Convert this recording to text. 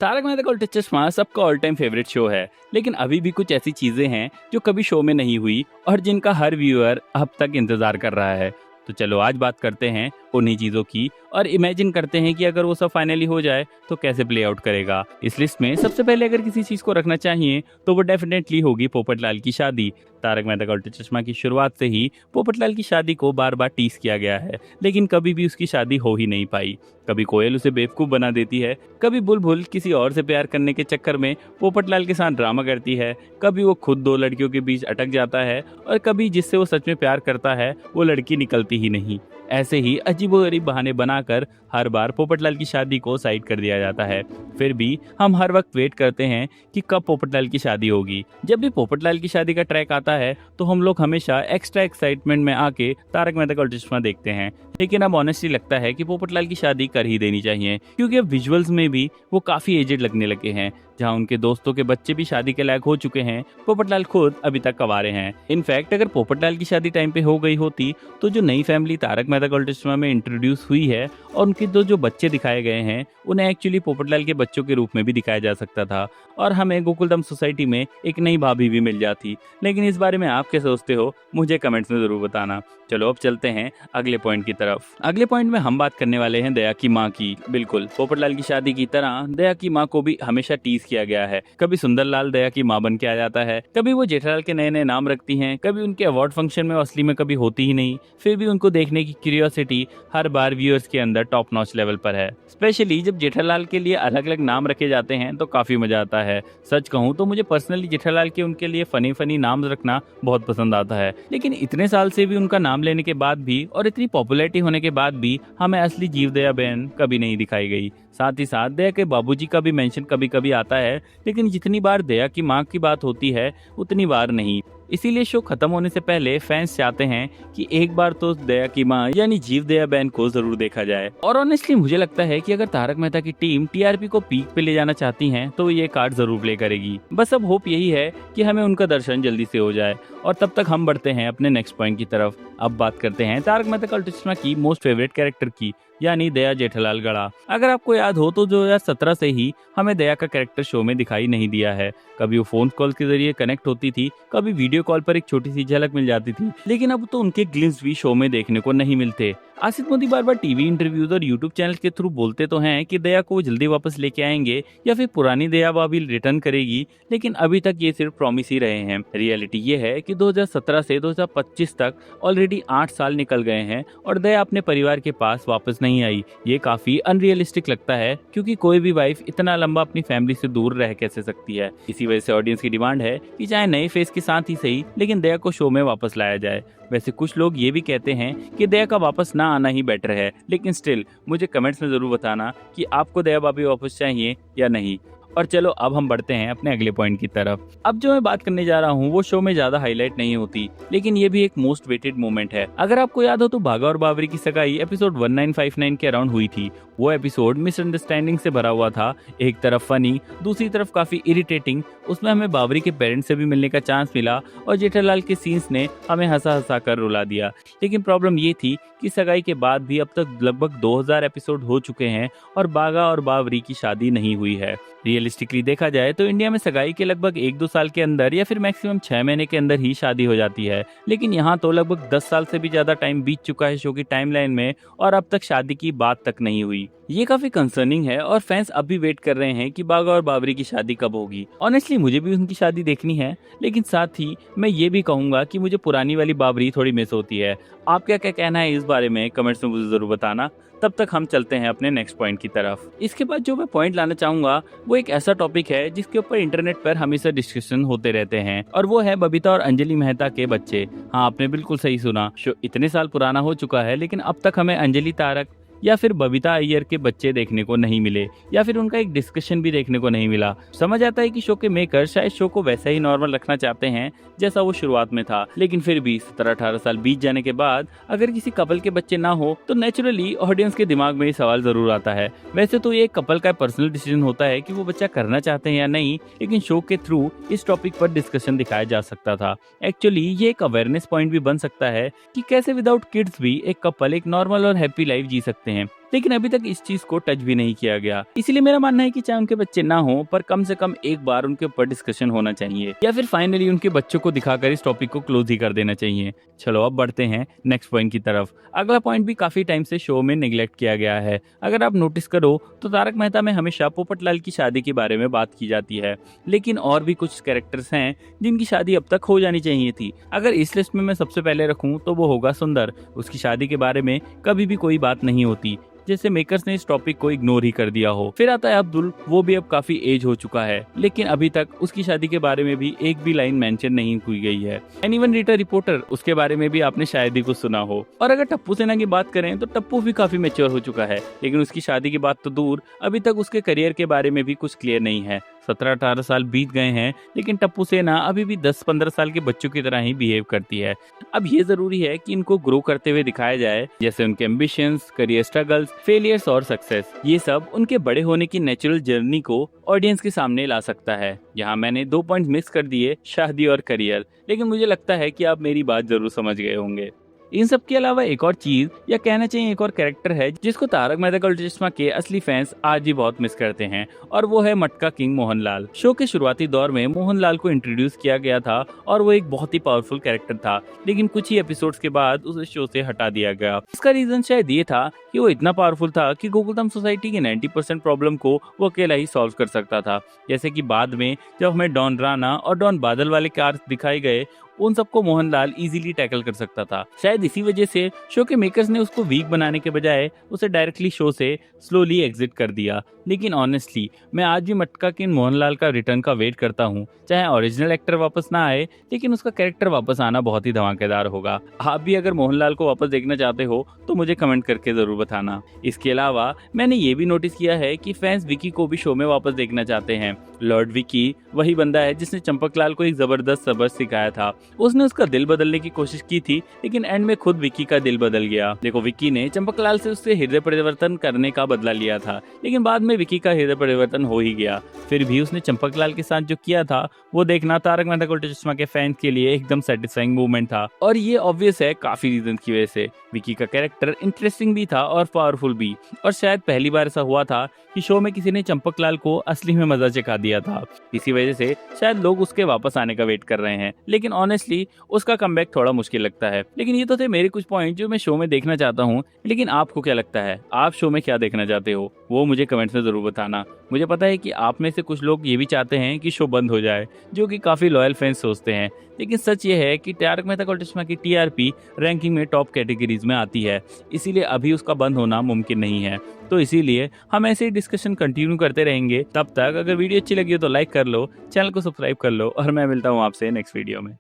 तारक मेहता का उल्टा चश्मा सबका ऑल टाइम फेवरेट शो है, लेकिन अभी भी कुछ ऐसी चीजें हैं जो कभी शो में नहीं हुई और जिनका हर व्यूअर अब तक इंतजार कर रहा है। तो चलो आज बात करते हैं उन्हीं चीजों की और इमेजिन करते हैं कि अगर वो सब फाइनली हो जाए तो कैसे प्ले आउट करेगा। इस लिस्ट में सबसे पहले अगर किसी चीज को रखना चाहिए तो वो डेफिनेटली होगी पोपटलाल की शादी। तारक मेहता का उल्टा चश्मा की शुरुआत से ही पोपटलाल की शादी को बार बार टीस किया गया है, लेकिन कभी भी उसकी शादी हो ही नहीं पाई। कभी कोयल उसे बेवकूफ बना देती है, कभी बुलबुल किसी और से प्यार करने के चक्कर में पोपटलाल के साथ ड्रामा करती है, कभी वो खुद दो लड़कियों के बीच अटक जाता है और कभी जिससे वो सच में प्यार करता है वो लड़की निकलती ही नहीं। ऐसे ही अजीबोगरीब बहाने बनाकर हर बार पोपटलाल की शादी को साइड कर दिया जाता है। फिर भी हम हर वक्त वेट करते हैं कि कब पोपटलाल की शादी होगी। जब भी पोपटलाल की शादी का ट्रैक आता है तो हम लोग हमेशा एक्स्ट्रा एक्साइटमेंट में आके तारक मेहता का उल्टा चश्मा देखते हैं, लेकिन अब ऑनेस्टली लगता है कि पोपटलाल की शादी कर ही देनी चाहिए, क्योंकि अब विजुअल्स में भी वो काफी एजेड लगने लगे हैं। जहां उनके दोस्तों के बच्चे भी शादी के लायक हो चुके हैं, पोपटलाल खुद अभी तक कवारे हैं। इनफैक्ट अगर पोपटलाल की शादी टाइम पे हो गई होती तो जो नई फैमिली तारक मेहता का उल्टा चश्मा में इंट्रोड्यूस हुई है और उनके जो बच्चे दिखाए गए हैं उन्हें एक्चुअली पोपटलाल के बच्चों के रूप में भी दिखाया जा सकता था और हमें गोकुलधाम सोसाइटी में एक नई भाभी भी मिल जाती। लेकिन इस बारे में आप क्या सोचते हो मुझे कमेंट्स में जरूर बताना। चलो अब चलते हैं अगले पॉइंट की तरफ। अगले पॉइंट में हम बात करने वाले हैं दया की माँ की। बिल्कुल पोपटलाल की शादी की तरह दया की माँ को भी हमेशा टीज किया गया है। कभी सुंदरलाल दया की माँ बन के आ जाता है, कभी वो जेठालाल के नए नए नाम रखती हैं, कभी उनके अवार्ड फंक्शन में असली में कभी होती ही नहीं। फिर भी उनको देखने की क्यूरियोसिटी हर बार व्यूअर्स के अंदर टॉप नॉच लेवल पर है। स्पेशली जब जेठालाल के लिए अलग अलग नाम रखे जाते हैं तो काफी मजा आता है। सच कहूँ तो मुझे पर्सनली जेठालाल के उनके लिए फनी फनी नाम रखना बहुत पसंद आता है, लेकिन इतने साल से भी उनका नाम लेने के बाद भी और इतनी पॉपुलैरिटी होने के बाद भी हमें असली जीव दया बहन कभी नहीं दिखाई गई। साथ ही साथ दया के बाबूजी का भी मेंशन कभी कभी आता है, लेकिन जितनी बार दया की माँ की बात होती है उतनी बार नहीं। इसीलिए शो खत्म होने से पहले फैंस चाहते हैं कि एक बार तो दया की माँ यानी जीव दया बहन को जरूर देखा जाए। और ऑनेस्टली मुझे लगता है कि अगर तारक मेहता की टीम टीआरपी को पीक पे ले जाना चाहती है तो ये कार्ड जरूर प्ले करेगी। बस अब होप यही है कि हमें उनका दर्शन जल्दी से हो जाए। और तब तक हम बढ़ते हैं अपने नेक्स्ट पॉइंट की तरफ। अब बात करते हैं तारक मेहता का उल्टा चश्मा की मोस्ट फेवरेट कैरेक्टर की, यानी दया जेठालाल गड़ा। अगर आपको याद हो तो 2017 से ही हमें दया का कैरेक्टर शो में दिखाई नहीं दिया है। कभी वो फोन कॉल के जरिए कनेक्ट होती थी, कभी वीडियो कॉल पर एक छोटी सी झलक मिल जाती थी, लेकिन अब तो उनके ग्लिम्स भी शो में देखने को नहीं मिलते। आसिफ मोदी बार बार टीवी इंटरव्यूज और यूट्यूब चैनल के थ्रू बोलते तो हैं कि दया को जल्दी वापस लेके आएंगे या फिर पुरानी दया भाभी रिटर्न करेगी, लेकिन अभी तक ये सिर्फ प्रॉमिस ही रहे हैं। रियलिटी ये है कि 2017 से 2025 तक ऑलरेडी 8 साल निकल गए हैं और दया अपने परिवार के पास वापस नहीं आई। ये काफी अनरियलिस्टिक लगता है, क्योंकि कोई भी वाइफ इतना लंबा अपनी फैमिली से दूर रह कैसे सकती है। इसी वजह से ऑडियंस की डिमांड है कि चाहे नए फेस के साथ ही सही, लेकिन दया को शो में वापस लाया जाए। वैसे कुछ लोग ये भी कहते हैं कि दया का वापस ना आना ही बेटर है, लेकिन स्टिल मुझे कमेंट्स में जरूर बताना कि आपको दया भाभी वापस चाहिए या नहीं। और चलो अब हम बढ़ते हैं अपने अगले पॉइंट की तरफ। अब जो मैं बात करने जा रहा हूँ वो शो में ज्यादा हाईलाइट नहीं होती, लेकिन ये भी एक मोस्ट वेटेड मोमेंट है। अगर आपको याद हो तो बाघा और बावरी की सगाई एपिसोड 1959 के अराउंड हुई थी। वो एपिसोड मिसअंडरस्टैंडिंग से भरा हुआ था, एक तरफ फनी, दूसरी तरफ काफी इरिटेटिंग। उसमें हमें बावरी के पेरेंट्स से भी मिलने का चांस मिला और जेठालाल के सीन्स ने हमें हंसा हंसा कर रुला दिया। लेकिन प्रॉब्लम ये थी कि सगाई के बाद भी अब तक लगभग 2000 एपिसोड हो चुके हैं और बाघा और बावरी की शादी नहीं हुई है। रियलिस्टिकली देखा जाए तो इंडिया में सगाई के लगभग 1-2 साल के अंदर या फिर मैक्सिमम 6 महीने के अंदर ही शादी हो जाती है, लेकिन यहाँ तो लगभग 10 साल से भी ज्यादा टाइम बीत चुका है शो की टाइमलाइन में और अब तक शादी की बात तक नहीं हुई। ये काफी कंसर्निंग है और फैंस अब भी वेट कर रहे हैं कि बाघा और बावरी की शादी कब होगी। ऑनेस्टली मुझे भी उनकी शादी देखनी है, लेकिन साथ ही मैं ये भी कहूंगा कि मुझे पुरानी वाली बावरी थोड़ी मिस होती है। आपका क्या कहना है इस बारे में कमेंट्स में मुझे जरूर बताना। तब तक हम चलते हैं अपने नेक्स्ट पॉइंट की तरफ। इसके बाद जो मैं पॉइंट लाना चाहूंगा वो एक ऐसा टॉपिक है जिसके ऊपर इंटरनेट पर हमेशा डिस्कशन होते रहते हैं, और वो है बबीता और अंजलि मेहता के बच्चे। हाँ, आपने बिल्कुल सही सुना। शो इतने साल पुराना हो चुका है, लेकिन अब तक हमें अंजलि तारक या फिर बबीता अय्यर के बच्चे देखने को नहीं मिले या फिर उनका एक डिस्कशन भी देखने को नहीं मिला। समझ आता है कि शो के मेकर शायद शो को वैसा ही नॉर्मल रखना चाहते हैं जैसा वो शुरुआत में था, लेकिन फिर भी 17-18 साल बीत जाने के बाद अगर किसी कपल के बच्चे ना हो तो नेचुरली ऑडियंस के दिमाग में ये सवाल जरूर आता है। वैसे तो ये एक कपल का पर्सनल डिसीजन होता है कि वो बच्चा करना चाहते हैं या नहीं, लेकिन शो के थ्रू इस टॉपिक पर डिस्कशन दिखाया जा सकता था। एक्चुअली ये एक अवेयरनेस पॉइंट भी बन सकता है कि कैसे विदाउट किड्स भी एक कपल एक नॉर्मल और हैप्पी लाइफ जी सकते हैं। लेकिन अभी तक इस चीज को टच भी नहीं किया गया। इसीलिए मेरा मानना है कि चाहे उनके बच्चे ना हो, पर कम से कम एक बार उनके ऊपर डिस्कशन होना चाहिए, या फिर फाइनली उनके बच्चों को दिखाकर इस टॉपिक को क्लोज ही कर देना चाहिए। चलो अब बढ़ते हैं नेक्स्ट पॉइंट की तरफ। अगला पॉइंट भी काफी टाइम से शो में निगलेक्ट किया गया है। अगर आप नोटिस करो तो तारक मेहता में हमेशा पोपटलाल की शादी के बारे में बात की जाती है, लेकिन और भी कुछ कैरेक्टर्स हैं जिनकी शादी अब तक हो जानी चाहिए थी। अगर इस लिस्ट में मैं सबसे पहले रखूं तो वो होगा सुंदर। उसकी शादी के बारे में कभी भी कोई बात नहीं होती, जैसे मेकर्स ने इस टॉपिक को इग्नोर ही कर दिया हो। फिर आता है अब्दुल, वो भी अब काफी एज हो चुका है, लेकिन अभी तक उसकी शादी के बारे में भी एक भी लाइन मेंशन नहीं हुई गई है। एंड इवन रीटा रिपोर्टर, उसके बारे में भी आपने शायद ही कुछ सुना हो। और अगर टप्पू सेना की बात करें तो टप्पू भी काफी मैच्योर हो चुका है, लेकिन उसकी शादी की बात तो दूर, अभी तक उसके करियर के बारे में भी कुछ क्लियर नहीं है। 17-18 साल बीत गए हैं, लेकिन टप्पू सेना अभी भी 10-15 साल के बच्चों की तरह ही बिहेव करती है। अब ये जरूरी है कि इनको ग्रो करते हुए दिखाया जाए, जैसे उनके एम्बिशंस, करियर स्ट्रगल्स, फेलियर्स और सक्सेस। ये सब उनके बड़े होने की नेचुरल जर्नी को ऑडियंस के सामने ला सकता है। यहाँ मैंने 2 पॉइंट मिस कर दिए, शादी और करियर, लेकिन मुझे लगता है कि आप मेरी बात जरूर समझ गए होंगे। इन सब के अलावा एक और चीज, या कहना चाहिए एक और कैरेक्टर है, जिसको तारक मेहता का उल्टा चश्मा के असली फैंस आज भी बहुत मिस करते हैं, और वो है मटका किंग मोहनलाल। शो के शुरुआती दौर में मोहनलाल को इंट्रोड्यूस किया गया था और वो एक बहुत ही पावरफुल कैरेक्टर था, लेकिन कुछ ही एपिसोड्स के बाद उसे शो से हटा दिया गया। इसका रीजन शायद ये था कि वो इतना पावरफुल था कि गोकुलधाम सोसाइटी के 90% प्रॉब्लम को वो अकेला ही सॉल्व कर सकता था। जैसे कि बाद में जब हमें डॉन राणा और डॉन बादल वाले कार्स दिखाए गए, उन सबको मोहनलाल इजीली टैकल कर सकता था। शायद इसी वजह से शो के मेकर्स ने उसको वीक बनाने के बजाय उसे डायरेक्टली शो से स्लोली एग्जिट कर दिया। लेकिन ऑनेस्टली मैं आज भी मटका किंग मोहनलाल का रिटर्न का वेट करता हूँ। चाहे ओरिजिनल एक्टर वापस ना आए, लेकिन उसका कैरेक्टर वापस आना बहुत ही धमाकेदार होगा। आप भी अगर मोहनलाल को वापस देखना चाहते हो तो मुझे कमेंट करके जरूर बताना। इसके अलावा मैंने ये भी नोटिस किया है कि फैंस विकी को भी शो में वापस देखना चाहते हैं। लॉर्ड विकी वही बंदा है जिसने चंपकलाल को एक जबरदस्त सबक सिखाया था। उसने उसका दिल बदलने की कोशिश की थी, लेकिन एंड में खुद विक्की का दिल बदल गया। देखो, विक्की ने चंपकलाल से उससे हृदय परिवर्तन करने का बदला लिया था, लेकिन बाद में विक्की का हृदय परिवर्तन हो ही गया। फिर भी उसने चंपकलाल के साथ जो किया था वो देखना तारक मेहता का उल्टा चश्मा के फैंस के लिए एकदम सेटिस्फाइंग मूवमेंट था। और ये ऑब्वियस है काफी रीजन की वजह से। विक्की का कैरेक्टर इंटरेस्टिंग भी था और पावरफुल भी, और शायद पहली बार ऐसा हुआ था कि शो में किसी ने चंपकलाल को असली में मजा चखा दिया था। इसी वजह से शायद लोग उसके वापस आने का वेट कर रहे हैं, लेकिन ऑनेस्टली उसका कमबैक थोड़ा मुश्किल लगता है। लेकिन ये तो थे मेरे कुछ पॉइंट जो मैं शो में देखना चाहता हूँ, लेकिन आपको क्या लगता है? आप शो में क्या देखना चाहते हो वो मुझे कमेंट्स में जरूर बताना। मुझे पता है कि आप में से कुछ लोग ये भी चाहते हैं कि शो बंद हो जाए, जो कि काफी लॉयल फैंस सोचते हैं, लेकिन सच ये है कि तारक मेहता का उल्टा चश्मा की टीआरपी रैंकिंग में टॉप कैटेगरीज में आती है, इसीलिए अभी उसका बंद होना मुमकिन नहीं है। तो इसीलिए हम ऐसे ही डिस्कशन कंटिन्यू करते रहेंगे। तब तक अगर वीडियो अच्छी लगी हो तो लाइक कर लो, चैनल को सब्सक्राइब कर लो, और मैं मिलता हूँ आपसे नेक्स्ट वीडियो में।